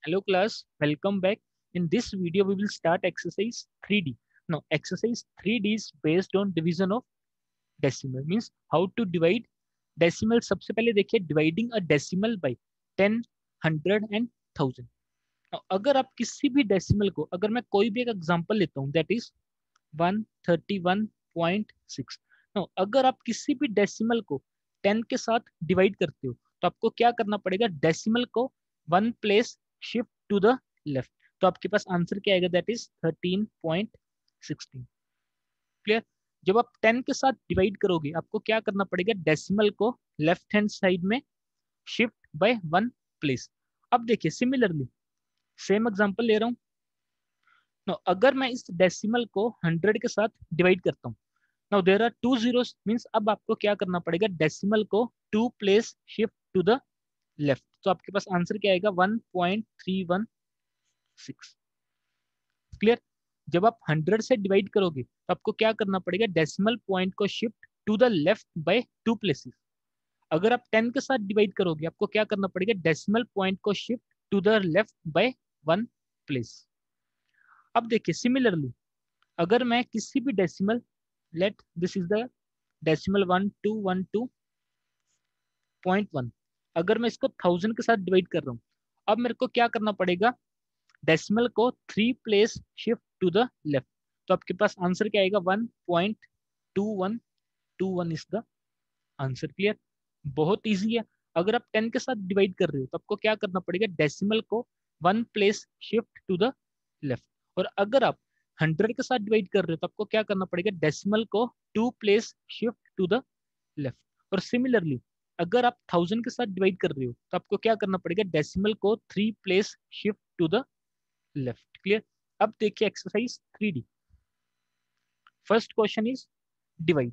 Hello class, welcome back. In this video, we will start exercise 3D. Now, exercise 3D is based on division of decimal. Means how to divide decimal. सबसे पहले देखिए dividing a decimal by 10, 100 and 1000. Now, अगर आप किसी भी decimal को, अगर मैं कोई भी एक एग्जांपल लेता हूँ, that is 131.6. Now, अगर आप किसी भी decimal को 10 के साथ डिवाइड करते हो, तो आपको क्या करना पड़ेगा? डेसिमल को one place shift to the left. तो आपके पास आंसर क्या आएगा? That is 13.16. क्लियर? जब आप 10 के साथ डिवाइड करोगे, आपको क्या करना पड़ेगा? डेसिमल को लेफ्ट हैंड साइड में शिफ्ट बाय वन प्लेस. अब देखिए सिमिलरली सेम एग्जांपल ले रहा हूं. नो, अगर मैं इस डेसिमल को 100 के साथ डिवाइड करता हूं, now there are two zeros. Means अब आपको क्या करना पड़ेगा? डेसिमल को two place shift to the left. तो आपके पास आंसर क्या आएगा? 1.316. क्लियर? जब आप 100 से डिवाइड करोगे तो आपको क्या करना पड़ेगा? डेसिमल पॉइंट को shift to the left by two places. अगर आप 10 के साथ डिवाइड करोगे, आपको क्या करना पड़ेगा? डेसिमल पॉइंट को shift to the left by one place. अब देखिए सिमिलरली अगर मैं किसी भी decimal, let this is the decimal 1212.1, अगर मैं इसको 1000 के साथ डिवाइड कर रहा हूँ, अब मेरे को क्या करना पड़ेगा? डेसिमल को three place shift to the left. तो आपके पास आंसर क्या आएगा? 1.2121 इज द आंसर. क्लियर? बहुत इजी है. अगर आप 10 के साथ डिवाइड कर रहे हो तो आपको क्या करना पड़ेगा? डेसिमल को one place shift to the left. और अगर आप 100 के साथ डिवाइड कर रहे हो तो आपको क्या करना पड़ेगा? डेसिमल को two place shift to the left. और सिमिलरली अगर आप 1000 के साथ डिवाइड कर रहे हो तो आपको क्या करना पड़ेगा? डेसिमल को three place shift to the left. Clear? अब देखिए exercise 3D. First question is divide.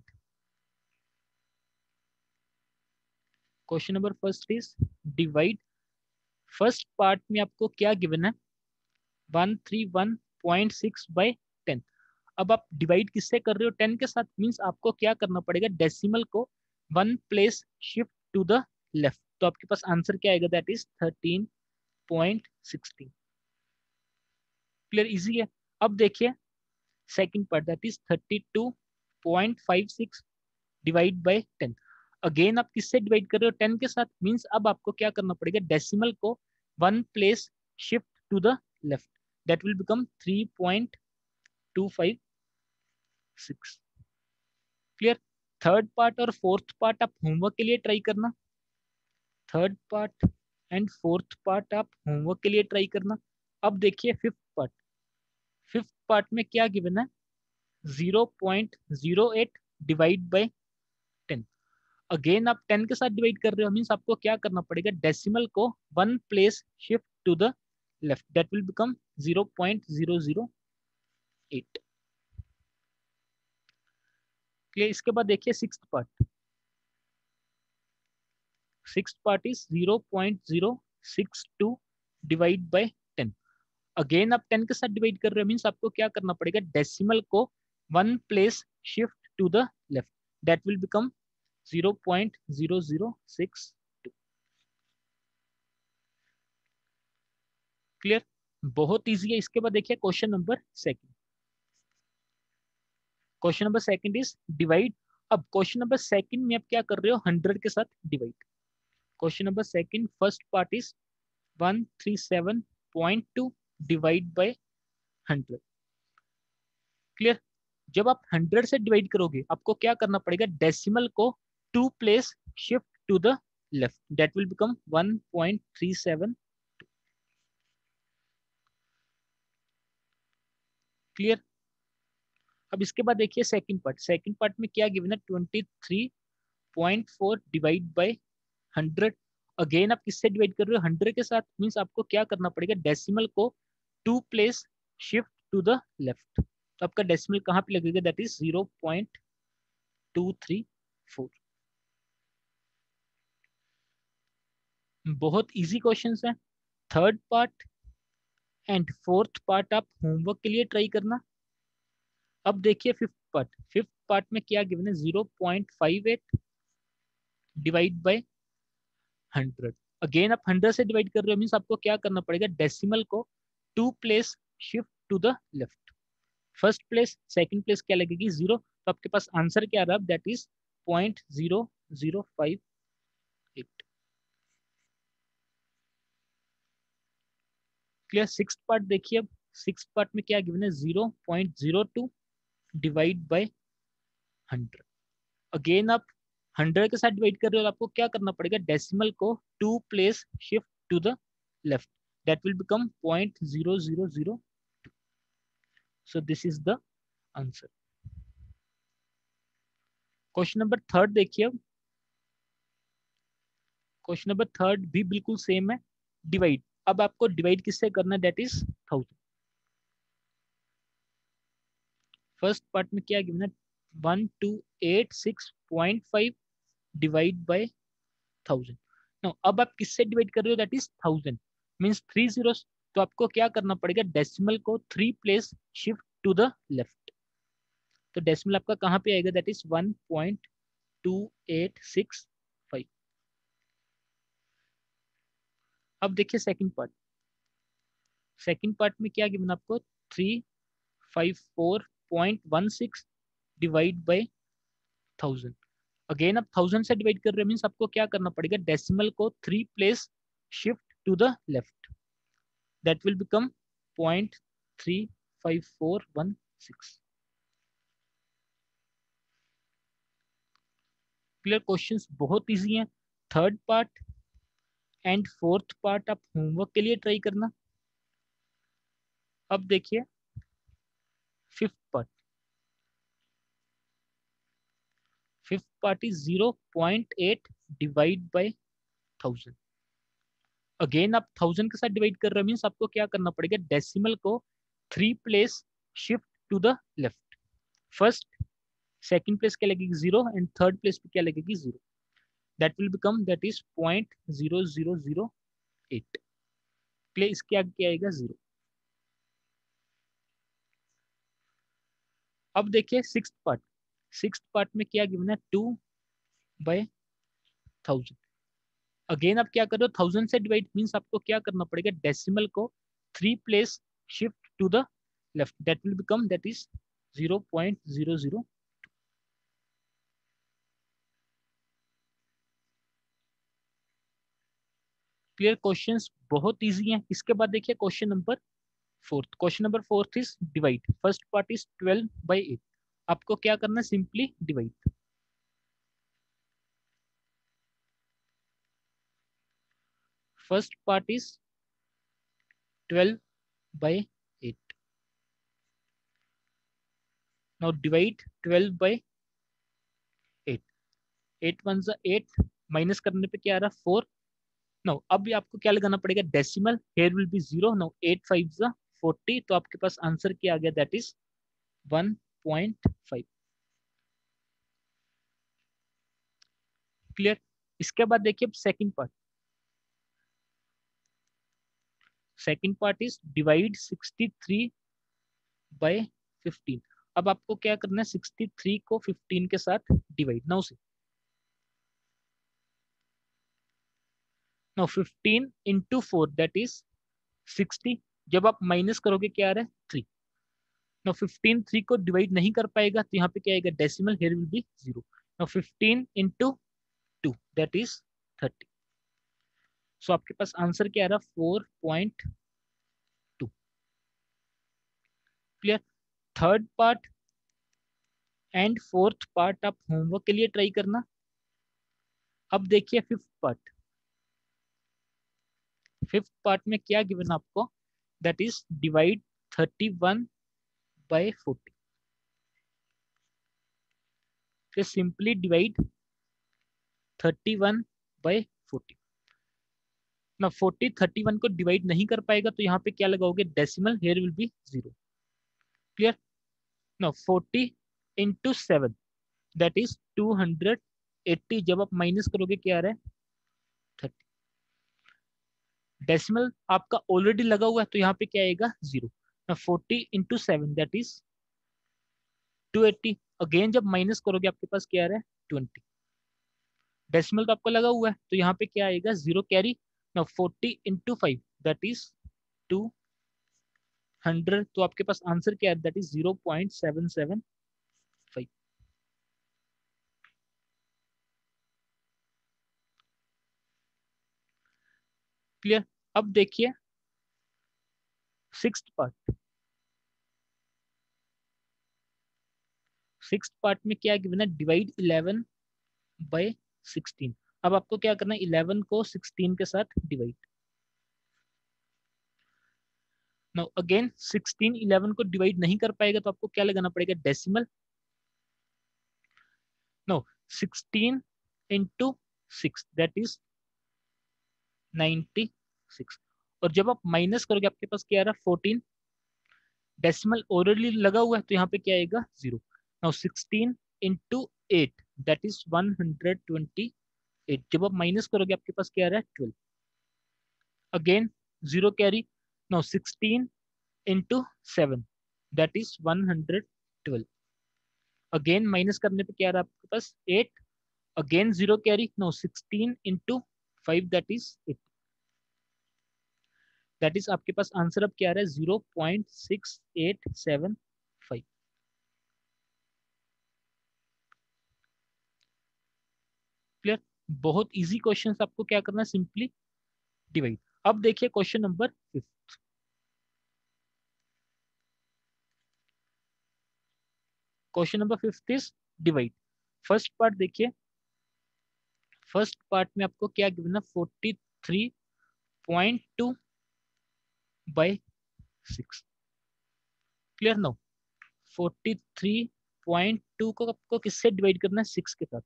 Question number first is divide. First part में आपको क्या गिवन है? 131.6 बाय 10. अब आप डिवाइड किससे कर रहे हो? 10 के साथ. मींस आपको क्या करना पड़ेगा? डेसिमल को one place shift to the left. तो आपके पास आंसर क्या आएगा? That is 13.16. क्लियर? इजी है. अब देखिए second part, that is 32.56 divide by 10. Again आप किससे डिवाइड कर रहे हो? 10 के साथ. मींस अब आपको क्या करना पड़ेगा? डेसिमल को one place shift to the left. That will become 3.256. Clear? Third part और फोर्थ पार्ट आप होमवर्क के लिए ट्राई करना. Third part and fourth part आप होमवर्क के लिए ट्राई करना. अब देखिए फिफ्थ पार्ट. फिफ्थ पार्ट में क्या गिवन है? 0.08 डिवाइड बाय 10. अगेन आप 10 के साथ डिवाइड कर रहे हो. मीन्स आपको क्या करना पड़ेगा? डेसिमल को one place shift to the left. That will become 0.008. Clear? इसके बाद देखिए sixth part. Sixth part is 0.062 divide by 10. Again आप 10 के साथ डिवाइड कर रहे हो. मीन्स आपको क्या करना पड़ेगा? डेसिमल को one place shift to the left. That will become 0.0062. Clear? बहुत इजी है. इसके बाद देखिए question number second. Question number second is divide. अब क्वेश्चन नंबर सेकंड में आप क्या कर रहे हो? 100 के साथ divide. Question number second first part is 137.2 divide by 100. Clear? जब आप 100 से डिवाइड करोगे, आपको क्या करना पड़ेगा? डेसिमल को two place shift to the left. That will become 1.37. Clear? अब इसके बाद देखिए सेकंड पार्ट. सेकंड पार्ट में क्या गिवन है? 23.4 डिवाइड बाय 100. अगेन आप किससे डिवाइड कर रहे हो? 100 के साथ. मीन्स आपको क्या करना पड़ेगा? डेसिमल को two place shift to the left. तो आपका डेसिमल कहाँ पे लगेगा? That is 0.234. बहुत इजी क्वेश्चंस है. Third part and fourth part आप होमवर्क के लिए ट्राई करना. अब देखिए फिफ्थ पार्ट. फिफ्थ पार्ट में क्या गिवन है? 0.58 डिवाइड बाय 100. अगेन आप 100 से डिवाइड कर रहे हो, मीन्स आपको क्या करना पड़ेगा, डेसिमल को 2 place shift to the left. First place second place क्या लगेगी, 0, तो आपके पास आंसर क्या आ रहा है, that is 0.0058। Clear. Six part देखिए, अब सिक्स पार्ट में क्या गिवन है, 0.02 डिवाइड बाय 100। अगेन आप 100 के साथ डिवाइड कर रहे हो, आपको क्या करना पड़ेगा, डेसिमल को 2 place shift to the left, that will become 0.0002। So this is the answer. Question number third देखिए, अब क्वेश्चन नंबर थर्ड भी बिल्कुल सेम है, डिवाइड। अब आपको डिवाइड किससे करना है, दैट इज 1000। फर्स्ट पार्ट में क्या गिवन है, 1286.5 डिवाइड बाय 1000। नाउ अब आप किससे डिवाइड कर रहे हो, दैट इज 1000, मींस 3 zeros। तो आपको क्या करना पड़ेगा, डेसिमल को 3 place shift to the left. तो डेसिमल आपका कहाँ पे आएगा, दैट इज 1.2865। अब देखिए सेकंड पार्ट। सेकंड पार्ट में क्या गिवन आपको, 354.16 डिवाइड बाय 1000। अगेन आप 1000 से डिवाइड कर रहे हो, मीन्स आपको क्या करना पड़ेगा, डेसिमल को 3 place shift to the left, that will become 0.35416। Clear. Questions बहुत इजी हैं। Third part and fourth part आप होमवर्क के लिए ट्राई करना। अब देखिए fifth part. Fifth part is 0.8 divide by 1000। Again आप 1000 के साथ डिवाइड कर रहे हो, मीन्स आपको क्या करना पड़ेगा, डेसिमल को 3 place shift to the left. First second place क्या लगेगी, 0, एंड थर्ड प्लेस पे क्या लगेगी, 0, that will become that is 0.0008। Play इसके आगे क्या आएगा, 0। अब देखिए सिक्स्थ पार्ट। सिक्स्थ पार्ट में क्या गिवन है, 2/1000। अगेन आप क्या कर रहे हो, 1000 से डिवाइड, मीन्स आपको क्या करना पड़ेगा, डेसिमल को 3 place shift to the left, that will become that is 0.00। Clear. Questions बहुत इजी हैं। इसके बाद देखिए question number fourth. Question number fourth is divide. First part is 12/8। आपको क्या करना है, simply divide. First part is 12/8। Now divide 12/8। 8 one जा 8, माइनस करने पे क्या आ रहा है, 4। नाउ अब भी आपको क्या लगाना पड़ेगा, decimal here will be 0। Now 8 5 जा 40, तो आपके पास आंसर क्या आ गया, दैट इज 1.5। क्लियर। इसके बाद देखिए second part. Second part is divide 63/15। अब आपको क्या करना है, 63 को 15 के साथ divide. Now 15 into 4 that is 60। जब आप माइनस करोगे क्या आ रहा है, 3। नाउ 15 3 को डिवाइड नहीं कर पाएगा, तो यहाँ पे क्या आएगा, decimal here will be 0। Now 15 into 2 that is 30। So आपके पास आंसर क्या आ रहा है, 4.2। Clear. Third part and fourth part आप होमवर्क के लिए ट्राई करना। अब देखिए फिफ्थ पार्ट। फिफ्थ पार्ट में क्या गिवन आपको, दैट इज डिवाइड 31/40। फिर सिंपली डिवाइड 31/40। ना 40 31 को डिवाइड नहीं कर पाएगा, तो यहाँ पे क्या लगाओगे, decimal here will be 0। Clear. ना 40 इंटू 7 दैट इज 280। जब आप माइनस करोगे क्या आ रहा है, 30। डेसिमल आपका ऑलरेडी लगा हुआ है, तो यहाँ पे क्या आएगा, 0। ना 40 इंटू 7 दैट इज 280। अगेन जब माइनस करोगे आपके पास क्या आ रहा है, 20। डेसिमल तो आपको लगा हुआ है, तो यहाँ पे क्या आएगा, 0 carry. Now 40 into 5 that is 200, तो आपके पास आंसर क्या है, दैट इज 0.775। क्लियर। अब देखिए सिक्स्थ पार्ट। सिक्स्थ पार्ट में क्या गिवन है, डिवाइड 11 बाय 16। अब आपको क्या करना है, 11 को 16 के साथ डिवाइड। नाउ अगेन 16 11 को डिवाइड नहीं कर पाएगा, तो आपको क्या लगाना पड़ेगा, decimal. No 16 into 6 that is 96। और जब आप माइनस करोगे आपके पास क्या आ रहा है, 14। डेसिमल ऑलरेडी लगा हुआ है तो यहाँ पे क्या आएगा, 0। Now 16 into 8 that is 128। जब आप माइनस करोगे आपके पास क्या आ रहा है, 12। Again 0 carry. Now 16 into 7 that is 112। Again minus करने पे क्या आ रहा है आपके पास, 8। Again 0 carry. Now 16 into 5 that is 8। That is आपके पास आंसर अब क्या आ रहा है, 0.6875। क्लियर। बहुत इजी क्वेश्चन, आपको क्या करना है, सिंपली डिवाइड। अब देखिए question number 5। Question number 5 is divide. First part देखिए। फर्स्ट पार्ट में आपको क्या गिवन है, 43.2 बाई 6। क्लियर। नो 43.2 को आपको किससे डिवाइड करना है, 6 के साथ।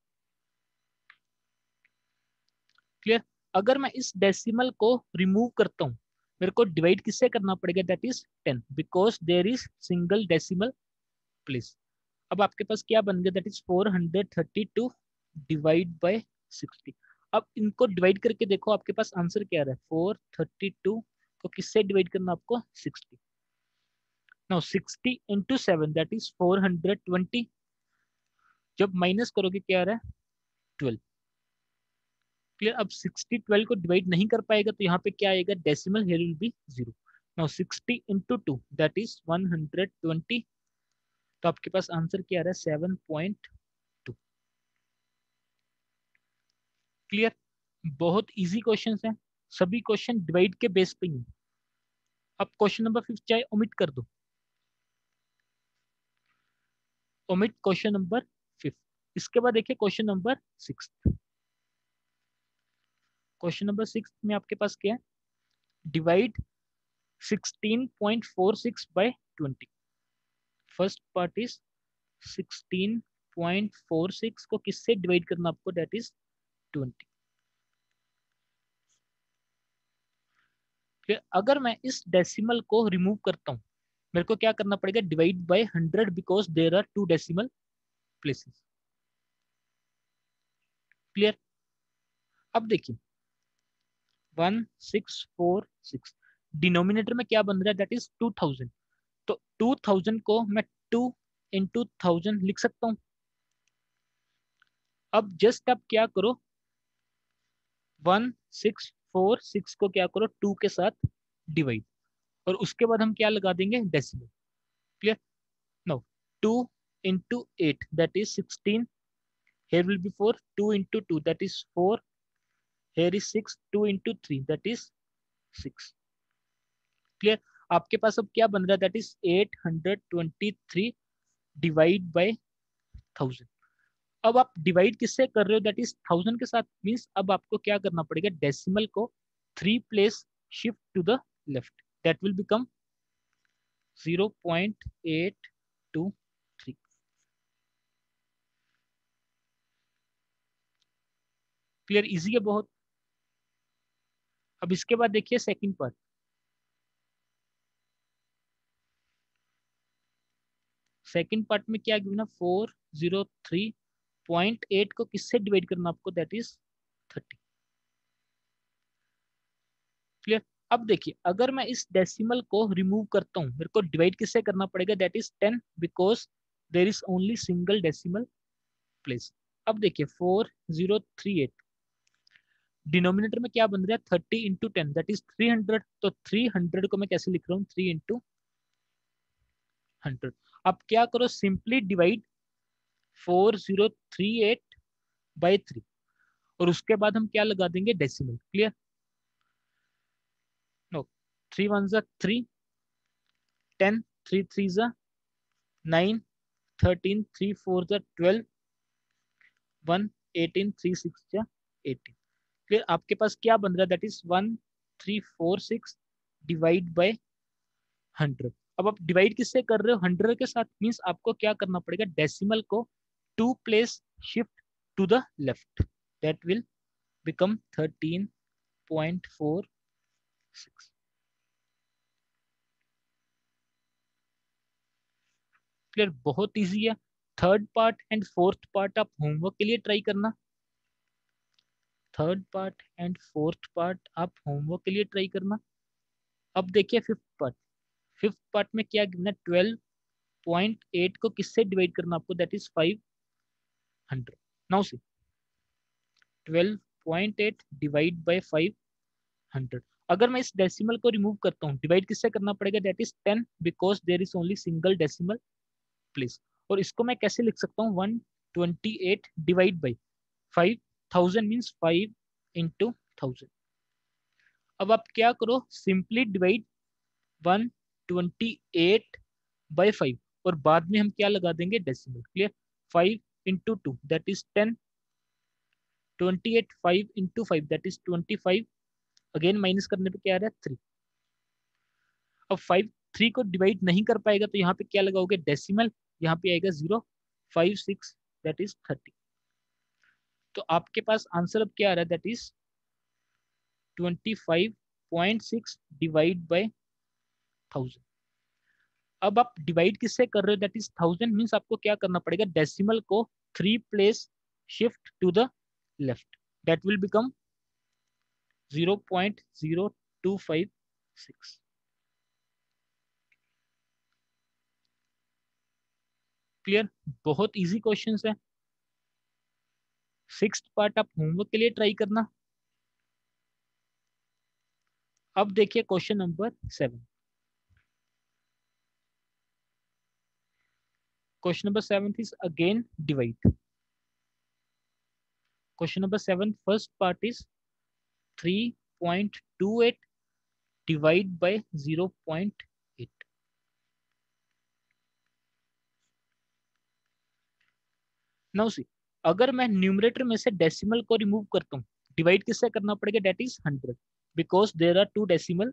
क्लियर। अगर मैं इस डेसिमल को रिमूव करता हूं, मेरे को डिवाइड किससे करना पड़ेगा, that is 10, because there is single decimal place. अब आपके पास क्या बन गया, दैट इज 432 डिवाइड बाय 60। अब इनको डिवाइड करके देखो आपके पास आंसर क्या आ रहा है, 432 को किससे डिवाइड करना आपको, 60। Now 60 into 7 that is 420। जब माइनस करोगे क्या आ रहा है, 12। क्लियर। अब 60 12 को डिवाइड नहीं कर पाएगा तो यहाँ पे क्या आएगा, decimal here will be 0। Now 60 into 2 that is 120। तो आपके पास आंसर क्या आ रहा है, 7.2। क्लियर। बहुत इजी क्वेश्चन है, सभी क्वेश्चन डिवाइड के बेस पे ही। अब क्वेश्चन नंबर 5 चाहे ओमिट कर दो, ओमिट क्वेश्चन नंबर 5। इसके बाद देखिए क्वेश्चन नंबर 6। क्वेश्चन नंबर 6 में आपके पास क्या है, divide 16.46 by 20। First part is 16.46 को किससे डिवाइड करना आपको, दैट इज 20। फिर अगर मैं इस डेसिमल को रिमूव करता हूं, मेरे को क्या करना पड़ेगा, divide by 100, because there are 2 decimal places. Clear. अब देखिए 1646, डिनोमिनेटर में क्या बन रहा है, दैट इज 2000। तो 2000 को मैं 2 इंटू 1000 लिख सकता हूं। अब जस्ट आप क्या करो, 1646 को क्या करो, 2 के साथ डिवाइड, और उसके बाद हम क्या लगा देंगे, decimal. Clear. No 2 into 8 that is 16। here will be 4, 2 into 2 that is 4, here is 6, 2 into 3 that is 6। Clear. आपके पास अब क्या बन रहा है, दैट इज 823 डिवाइड बाय 1000। अब आप डिवाइड किससे कर रहे हो, दैट इज 1000 के साथ, मींस अब आपको क्या करना पड़ेगा, डेसिमल को 3 place shift to the left, that will become 0.823। Clear, easy है बहुत। अब इसके बाद देखिए सेकंड पार्ट। सेकंड पार्ट में क्या गिवन है, 403.8 को किससे डिवाइड करना आपको, दैट इज 30। क्लियर। अब देखिए अगर मैं इस डेसिमल को रिमूव करता हूं, मेरे को डिवाइड किससे करना पड़ेगा, that is 10, because there is only single decimal place. अब देखिए 4038, डिनोमिनेटर में क्या बन रहा है 30 इंटू 10 दैट इज 300। तो 300 को मैं कैसे लिख रहा हूँ 3 इंटू 100। अब क्या करो सिंपली डिवाइड 4038 बाई 3 और उसके बाद हम क्या लगा देंगे डेसिमल। क्लियर। नो 3 1 जा 3 10 3 3 जा 9 13 3 4 जा 12 1 18 3 6 जा 18। फिर आपके पास क्या बन रहा है दैट इज 1346 डिवाइड बाय 100। अब आप डिवाइड किससे कर रहे हो 100 के साथ मींस आपको क्या करना पड़ेगा डेसिमल को 2 place shift to the left that will become 13.46। Clear. बहुत इजी है। Third part and fourth part आप होमवर्क के लिए ट्राई करना। Third part and fourth part आप होमवर्क के लिए ट्राई करना। अब देखिए फिफ्थ पार्ट। फिफ्थ पार्ट में क्या गिवना है 12.8 को किससे डिवाइड करना आपको that is 500। Now see 12.8 divide by 500। अगर मैं इस डेसिमल को रिमूव करता हूँ डिवाइड किससे करना पड़ेगा that is 10 because there is only single decimal place. और इसको मैं कैसे लिख सकता हूँ 128 डिवाइड बाई 5000 मीन्स 5 इंटू 1000। अब आप क्या करो सिंपली डिवाइड 128 बाई 5 और बाद में हम क्या लगा देंगे decimal. Clear. 5 into 2 that is 10 28 5 into 5 that is 25 again minus करने पे क्या आ रहा है 3। अब 5 3 को डिवाइड नहीं कर पाएगा तो यहाँ पे क्या लगाओगे डेसिमल। यहाँ पे आएगा 0 5 6 दैट इज 30। तो आपके पास आंसर अब क्या आ रहा है दैट इज 25.6 डिवाइड बाय 1000। अब आप डिवाइड किससे कर रहे हो दैट इज 1000 मीन्स आपको क्या करना पड़ेगा डेसिमल को 3 place shift to the left that will become 0.0256। Clear. बहुत इजी क्वेश्चंस है। सिक्स्थ पार्ट आप होमवर्क के लिए ट्राई करना। अब देखिए question number 7। Question number 7 is again divide. Question number 7 first part is 3.28 divide by 0.8। Now see अगर मैं न्यूमरेटर में से डेसिमल को रिमूव करता हूँ डिवाइड किससे करना पड़ेगा that is 100 because there are two decimal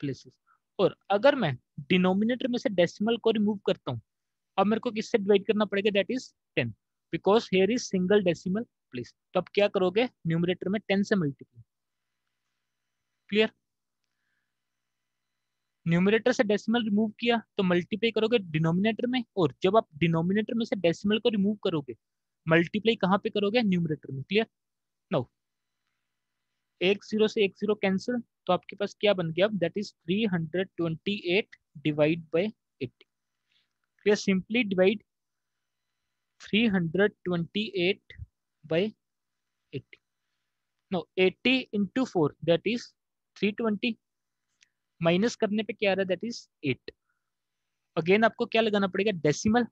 places. और अगर मैं डिनोमिनेटर में से डेसिमल को रिमूव करता हूँ अब मेरे को किससे डिवाइड करना पड़ेगा that is 10 because here is single decimal place. तो अब क्या करोगे न्यूमरेटर में 10 से मल्टीप्लाई। क्लियर। न्यूमरेटर से डेसिमल रिमूव किया तो मल्टीप्लाई करोगे डिनोमिनेटर में और जब आप डिनोमिनेटर में से डेसिमल को रिमूव करोगे मल्टीप्लाई कहाँ पे करोगे न्यूमरेटर में। क्लियर। नो एक जीरो से एक जीरो कैंसिल तो आपके पास क्या बन गया that is 328 divide by 80। Clear. Simply divide 328 by 80। No 80 into 4 that is 320 minus करने पे क्या आ रहा है दैट इज 8। अगेन आपको क्या लगाना पड़ेगा decimal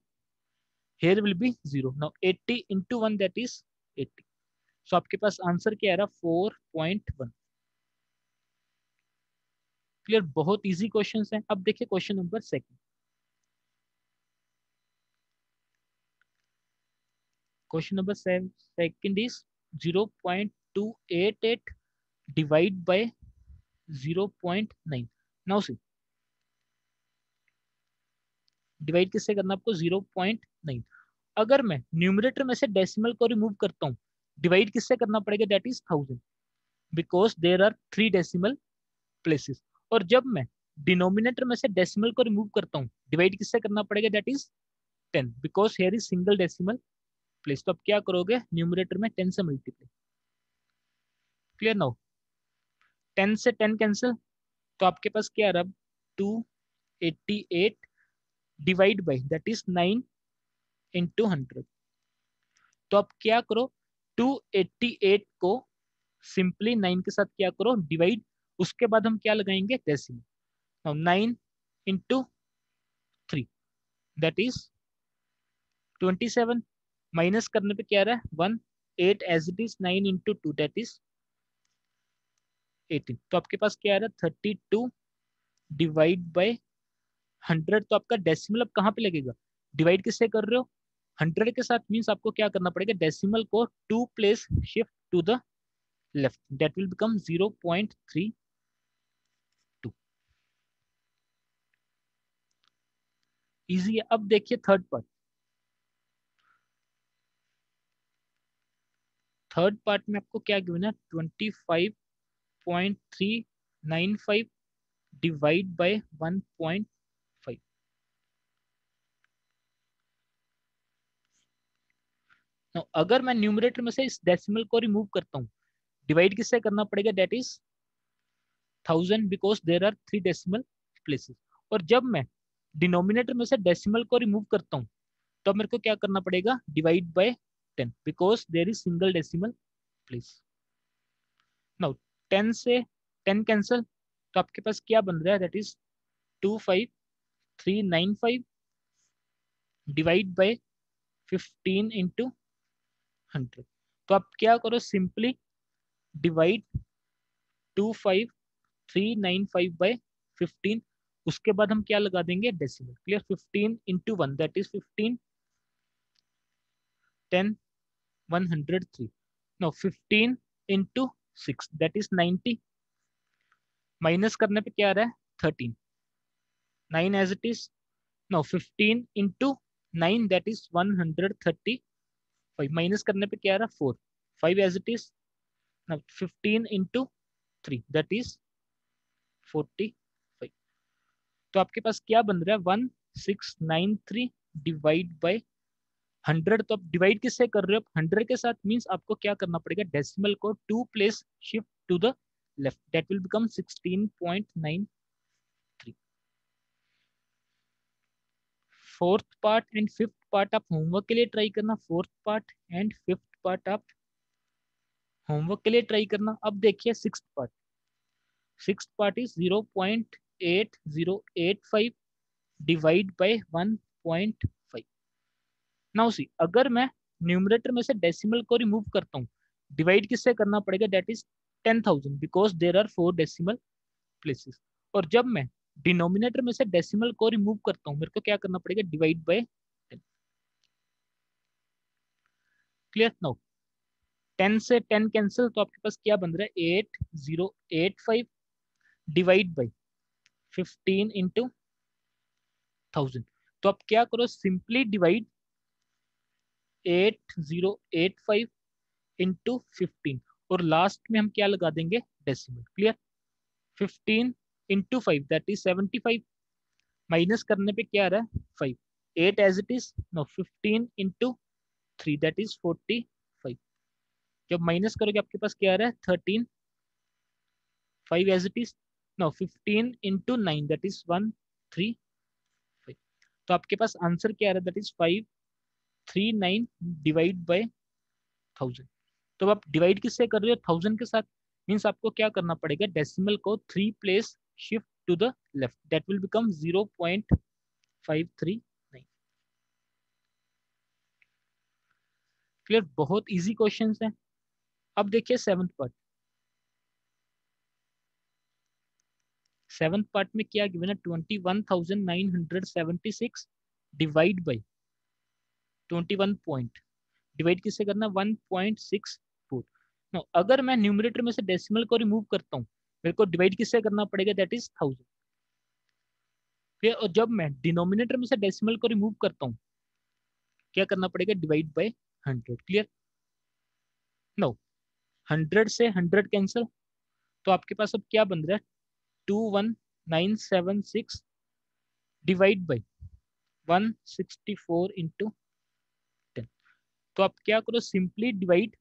here will be 0। Now 80 into 1 that is 80। So आपके पास आंसर क्या आ रहा 4.1। क्लियर। बहुत इजी क्वेश्चंस हैं। अब देखिए question number 2। Question number 2 is 0.288 divide by 0.9। Now see divide किससे करना आपको 0.9। अगर मैं न्यूमरेटर में से डेसिमल को रिमूव करता हूँ डिवाइड किससे करना पड़ेगा that is 1000 because there are 3 decimal places. और जब मैं डिनोमिनेटर में से डेसिमल को रिमूव करता हूँ डिवाइड किससे करना पड़ेगा that is 10 because here is single decimal place. तो अब क्या करोगे न्यूमरेटर में 10 से मल्टीप्लाई। क्लियर। नाउ 10 से 10 कैंसिल तो आपके पास क्या आ रहा 288 divide by that is 9 into 100। तो आप क्या करो 288 को सिंपली 9 के साथ क्या करो, डिवाइड, उसके बाद हम क्या लगाएंगे, decimal. Now 9 into 3 that is 27, minus करने पे क्या आ रहा है 1, 8 as it is, 9 into 2 that is 18। तो आपके पास क्या आ रहा है 32 डिवाइड बाय 100। तो आपका डेसिमल अब कहाँ पे लगेगा, डिवाइड किससे कर रहे हो, 100 के साथ, मीन्स आपको क्या करना पड़ेगा, डेसिमल को 2 place shift to the left, that will become 0.32। Easy है। अब देखिए थर्ड पार्ट। थर्ड पार्ट में आपको क्या गिवन है, 25.395 डिवाइड बाय 1.5। Now, अगर मैं न्यूमरेटर में से इस डेसिमल को रिमूव करता हूँ, डिवाइड किससे करना पड़ेगा, that is 1000 because there are 3 decimal places. और जब मैं डिनोमिनेटर में से डेसिमल को रिमूव करता हूँ, तब मेरे को क्या करना पड़ेगा, divide by 10 because there is single decimal place. Now 10 से 10 कैंसिल, तो आपके पास क्या बन रहा है, that is 25395 divide by 15 into 100। तो आप क्या करो, सिंपली डिवाइड 25395 बाय 15, उसके बाद हम क्या लगा देंगे, decimal. Clear, 15 into 1 that is 15, 10, 103। No 15 into 6 that is 90, minus करने पे क्या आ रहा है 13, 9 as it is. No 15 into 9 that is 135, minus करने पे क्या आ रहा है 4, 5 as it is. Now 15 into 3 that is 45। तो आपके पास क्या बन रहा है 1693 डिवाइड बाय 100। तो आप डिवाइड किससे कर रहे हो, 100 के साथ, मींस आपको क्या करना पड़ेगा, डेसिमल को 2 place shift to the left, that will become 16.93। Fourth part and fifth part आप होमवर्क के लिए ट्राई करना, fourth part and fifth part आप होमवर्क के लिए ट्राई करना। अब देखिए sixth part. Sixth part is 0.8085 divide by 1.5। Now see, अगर मैं न्यूमरेटर में से डेसिमल को रिमूव करता हूँ, डिवाइड किससे करना पड़ेगा, that is 10,000 because there are 4 decimal places. और जब मैं डिनोमिनेटर में से डेसिमल को रिमूव करता हूँ, मेरे को क्या करना पड़ेगा, डिवाइड बाय 10। क्लियर। नाउ 10 से 10 कैंसिल, तो आपके पास क्या बन रहा है 8085 डिवाइड बाय 15 इंटू 1000। तो आप क्या करो, सिंपली डिवाइड 8085 इंटू 15, और लास्ट में हम क्या लगा देंगे, decimal. Clear. 15 into 5 that is 75, minus करने पे क्या आ रहा है 5, 8 as it is. No 15 into 3 that is 45, जब माइनस करोगे आपके पास क्या आ रहा है 13, 5 as it is. No 15 into 9 that is 135। तो आपके पास आंसर क्या आ रहा है, दैट इज 539 डिवाइड बाय 1000। तो आप डिवाइड किससे कर रहे हो, 1000 के साथ, मीन्स आपको क्या करना पड़ेगा, डेसिमल को 3 place shift to the left, that will become 0.539। Clear, बहुत इजी क्वेश्चंस हैं। अब देखिए सेवंथ पार्ट। सेवंथ पार्ट में क्या गिवन है, 21,976 डिवाइड बाई 21 पॉइंट, डिवाइड किससे करना, 1.64। नो अगर मैं न्यूमरेटर में से डेसिमल को रिमूव करता हूँ, मेरे को डिवाइड किससे करना पड़ेगा, दैट इज 1000। फिर और जब मैं डिनोमिनेटर में से डेसिमल को रिमूव करता हूँ, क्या करना पड़ेगा, डिवाइड बाय 100। क्लियर। नो 100 से 100 कैंसिल, तो आपके पास अब क्या बन रहा है 21976 डिवाइड बाई 164 इंटू 10। तो आप क्या करो, सिंपली डिवाइड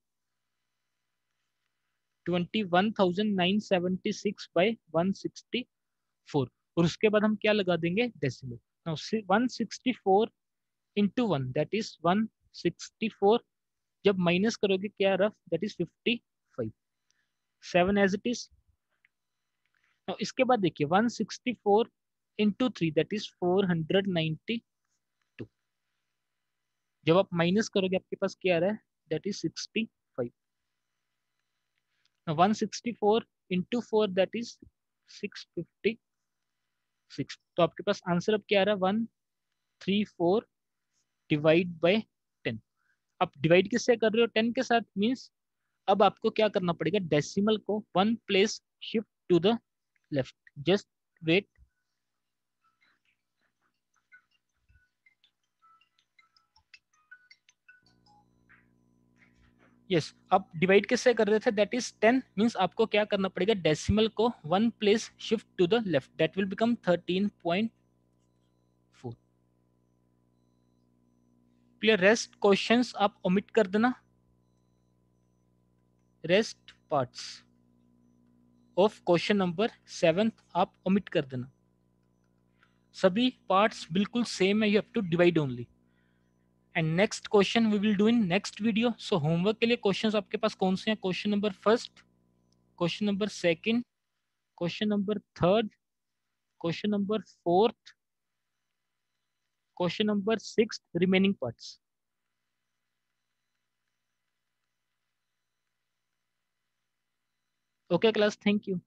21,976 बाई 164, और उसके बाद हम क्या लगा देंगे, decimal. Now 164 into 1 that is 164, जब माइनस करोगे क्या rough, that is 55, 7 as it is. इसके बाद देखिए 164 इंटू 3 दैट इज 492। जब आप माइनस करोगे आपके पास क्या आ रहा है, that is 65। 164 into 4 that is 656। तो आपके पास आंसर अब क्या आ रहा है, 134 डिवाइड बाय 10। आप डिवाइड किससे कर रहे हो, 10 के साथ, मीन्स अब आपको क्या करना पड़ेगा, डेसिमल को one place shift to the left. Just wait. Yes, अब डिवाइड किससे कर रहे थे, दैट इज 10, मीन्स आपको क्या करना पड़ेगा, डेसिमल को one place shift to the left, that will become 13.4। Clear. Rest questions आप ओमिट कर देना, rest parts of question number 7 आप ओमिट कर देना। सभी पार्ट्स बिल्कुल सेम है, you have to divide only. And next question we will do in next video. So homework के लिए क्वेश्चंस आपके पास कौन से हैं, question number first, question number second, question number third, question number fourth, question number six, remaining parts. Okay class, thank you.